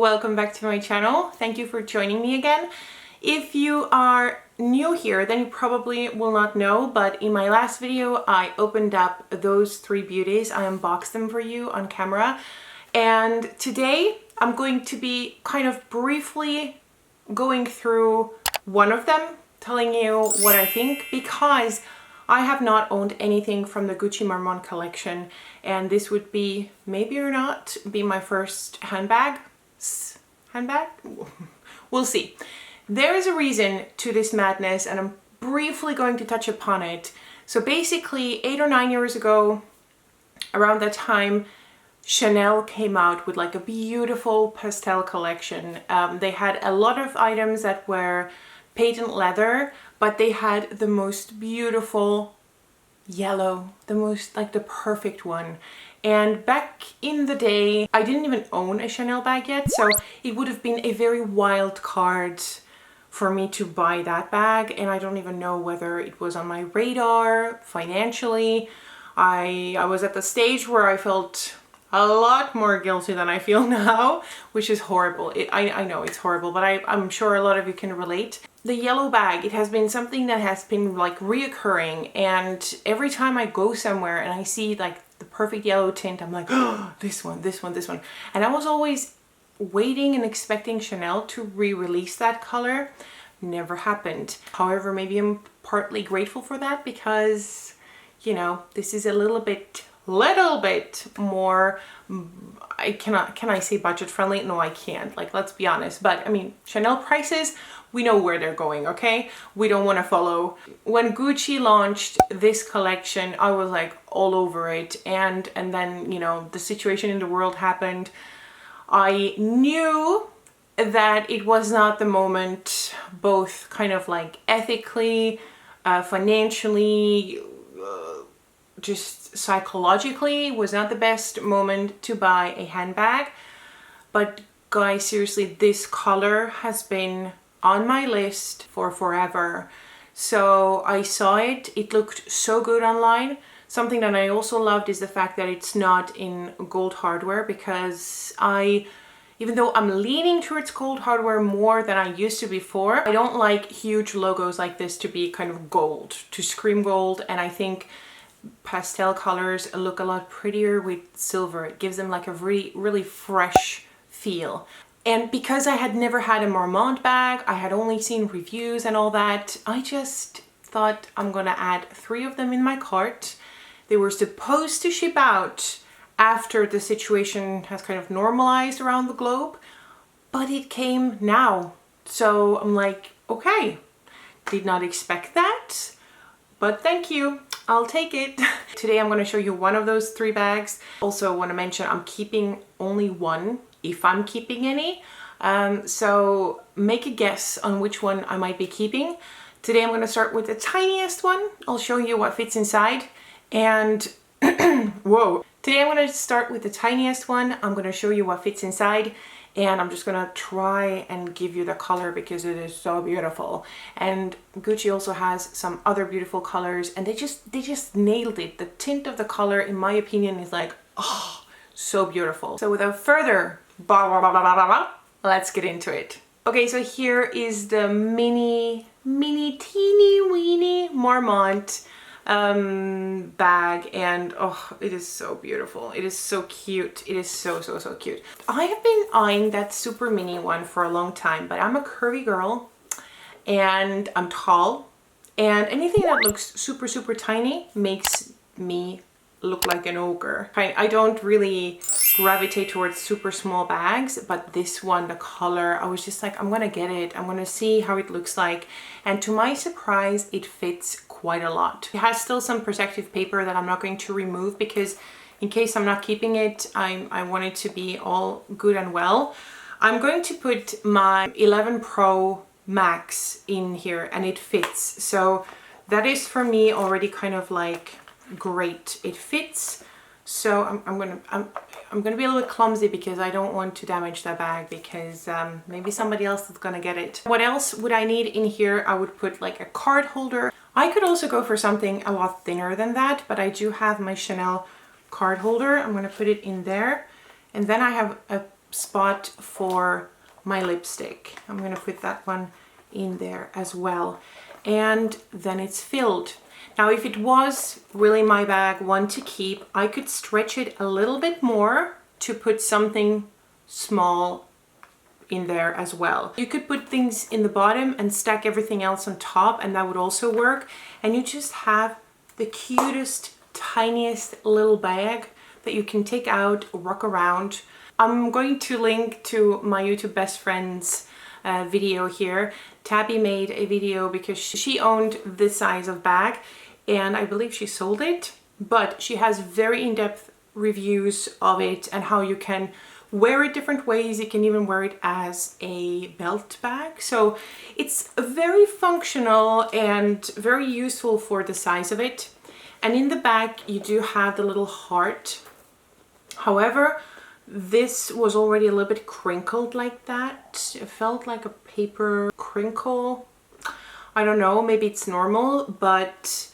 welcome back to my channel. Thank you for joining me again. If you are new here, then you probably will not know, but in my last video I opened up those three beauties. I unboxed them for you on camera, and today I'm going to be kind of briefly going through one of them, telling you what I think, because I have not owned anything from the Gucci Marmont collection, and this would be, maybe or not, be my first handbag. We'll see. There is a reason to this madness, and I'm briefly going to touch upon it. So basically 8 or 9 years ago, around that time, Chanel came out with like a beautiful pastel collection. They had a lot of items that were patent leather, but they had the most beautiful yellow, the perfect one. And back in the day, I didn't even own a Chanel bag yet, so it would have been a very wild card for me to buy that bag, and I don't even know whether it was on my radar financially. I was at the stage where I felt a lot more guilty than I feel now, which is horrible. I know it's horrible, but I'm sure a lot of you can relate. The yellow bag, it has been something that has been like reoccurring, and every time I go somewhere and I see like the perfect yellow tint, I'm like, oh, this one. And I was always waiting and expecting Chanel to re-release that color. Never happened. However, maybe I'm partly grateful for that, because, you know, this is a little bit more, can I say budget friendly? No, I can't. Like, let's be honest. But I mean, Chanel prices, we know where they're going, okay? We don't want to follow. When Gucci launched this collection, I was like all over it. And then, you know, the situation in the world happened. I knew that it was not the moment, both kind of like ethically, financially, just psychologically, was not the best moment to buy a handbag. But guys, seriously, this color has been on my list for forever. So I saw it, it looked so good online. Something that I also loved is the fact that it's not in gold hardware, because even though I'm leaning towards gold hardware more than I used to before, I don't like huge logos like this to be kind of gold, to scream gold. And I think pastel colors look a lot prettier with silver. It gives them like a really fresh feel. And because I had never had a Marmont bag, I had only seen reviews and all that, I just thought I'm gonna add 3 of them in my cart. They were supposed to ship out after the situation has kind of normalized around the globe, but it came now. So I'm like, okay, did not expect that, but thank you, I'll take it. Today I'm going to show you one of those 3 bags. Also want to mention I'm keeping only one, if I'm keeping any. So make a guess on which one I might be keeping. Today I'm going to start with the tiniest one. I'll show you what fits inside. And whoa. Today I'm going to start with the tiniest one. I'm going to show you what fits inside, and I'm just going to try and give you the color because it is so beautiful. And Gucci also has some other beautiful colors, and they just nailed it. The tint of the color, in my opinion, is like, oh, so beautiful. So without further let's get into it. Okay, so here is the mini teeny weeny Marmont bag, and oh, it is so beautiful. It is so cute. It is so cute. I have been eyeing that super mini one for a long time, but I'm a curvy girl and I'm tall, and anything that looks super tiny makes me look like an ogre. I don't really gravitate towards super small bags, but this one, the color, I was just like, I'm gonna get it. I'm gonna see how it looks like. And to my surprise, it fits quite a lot. It has still some protective paper that I'm not going to remove, because in case I'm not keeping it, I want it to be all good and well. I'm going to put my 11 Pro Max in here, and it fits. So that is for me already kind of like great. It fits. So I'm gonna be a little bit clumsy because I don't want to damage that bag, because maybe somebody else is gonna get it. What else would I need in here? I would put like a card holder. I could also go for something a lot thinner than that, but I do have my Chanel card holder. I'm gonna put it in there, and then I have a spot for my lipstick. I'm gonna put that one in there as well. And then it's filled. Now, if it was really my bag, one to keep, I could stretch it a little bit more to put something small in there as well. You could put things in the bottom and stack everything else on top, and that would also work. And you just have the cutest, tiniest little bag that you can take out, rock around. I'm going to link to my YouTube best friend's video here. Tabby made a video because she owned this size of bag, and I believe she sold it, but she has very in-depth reviews of it and how you can wear it different ways. You can even wear it as a belt bag. So it's very functional and very useful for the size of it. And in the back, you do have the little heart. However, this was already a little bit crinkled like that. It felt like a paper crinkle. I don't know, maybe it's normal, but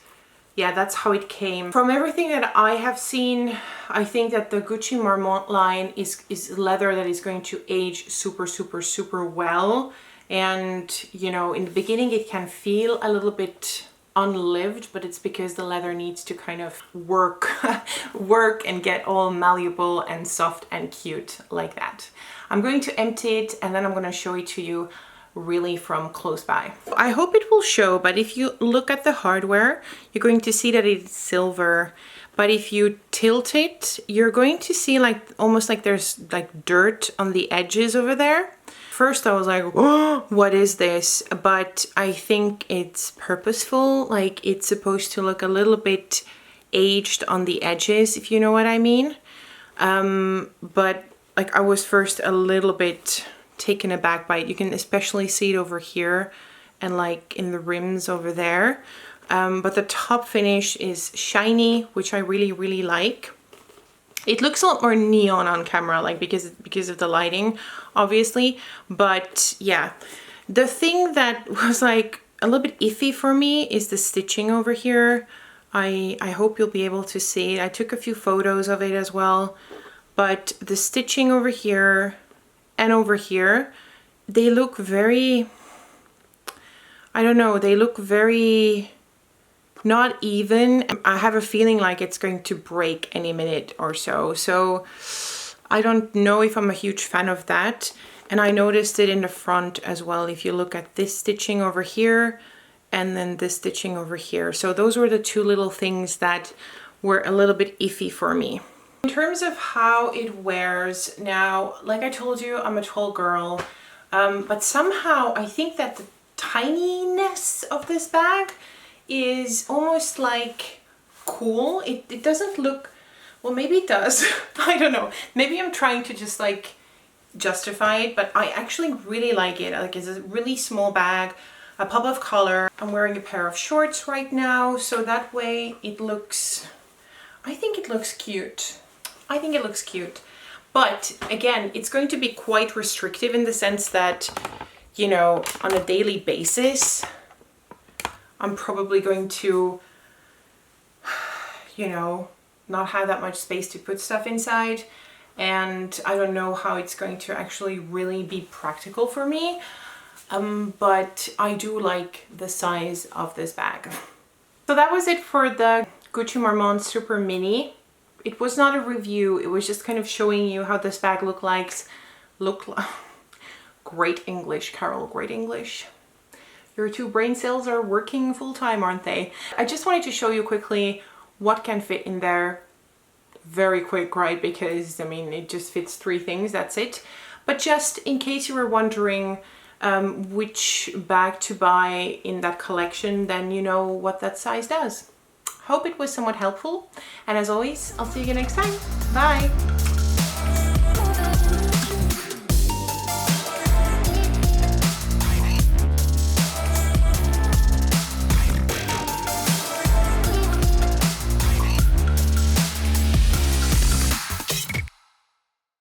yeah, that's how it came. From everything that I have seen, I think that the Gucci Marmont line is leather that is going to age super, super, super well. And, you know, in the beginning it can feel a little bit unlived, but it's because the leather needs to kind of work and get all malleable and soft and cute like that. I'm going to empty it and then I'm going to show it to you really from close by. I hope it will show, but if you look at the hardware, you're going to see that it's silver. But if you tilt it, you're going to see like almost like there's like dirt on the edges over there. First I was like, oh, what is this? But I think it's purposeful. Like it's supposed to look a little bit aged on the edges, if you know what I mean. But like I was first a little bit taken aback by it. You can especially see it over here and like in the rims over there. But the top finish is shiny, which I really, really like. It looks a lot more neon on camera, like because of the lighting, obviously. But yeah, the thing that was like a little bit iffy for me is the stitching over here. I hope you'll be able to see it. I took a few photos of it as well, but the stitching over here and over here, they look very, I don't know, they look very not even. I have a feeling like it's going to break any minute or so. So I don't know if I'm a huge fan of that. And I noticed it in the front as well. If you look at this stitching over here and then this stitching over here. So those were the two little things that were a little bit iffy for me. In terms of how it wears, now, like I told you, I'm a tall girl, but somehow I think that the tininess of this bag is almost like cool. It doesn't look, well, maybe it does. I don't know. Maybe I'm trying to just like justify it, but I actually really like it. Like it's a really small bag, a pop of color. I'm wearing a pair of shorts right now, so that way it looks, I think it looks cute. I think it looks cute. But again, it's going to be quite restrictive in the sense that, you know, on a daily basis, I'm probably going to, you know, not have that much space to put stuff inside. And I don't know how it's going to actually really be practical for me. But I do like the size of this bag. So that was it for the Gucci Marmont Super Mini. It was not a review. It was just kind of showing you how this bag looked like. Great English, Carol, great English. Your two brain cells are working full time, aren't they? I just wanted to show you quickly what can fit in there. Very quick, right? Because I mean, it just fits 3 things, that's it. But just in case you were wondering which bag to buy in that collection, then you know what that size does. Hope it was somewhat helpful. And as always, I'll see you again next time. Bye.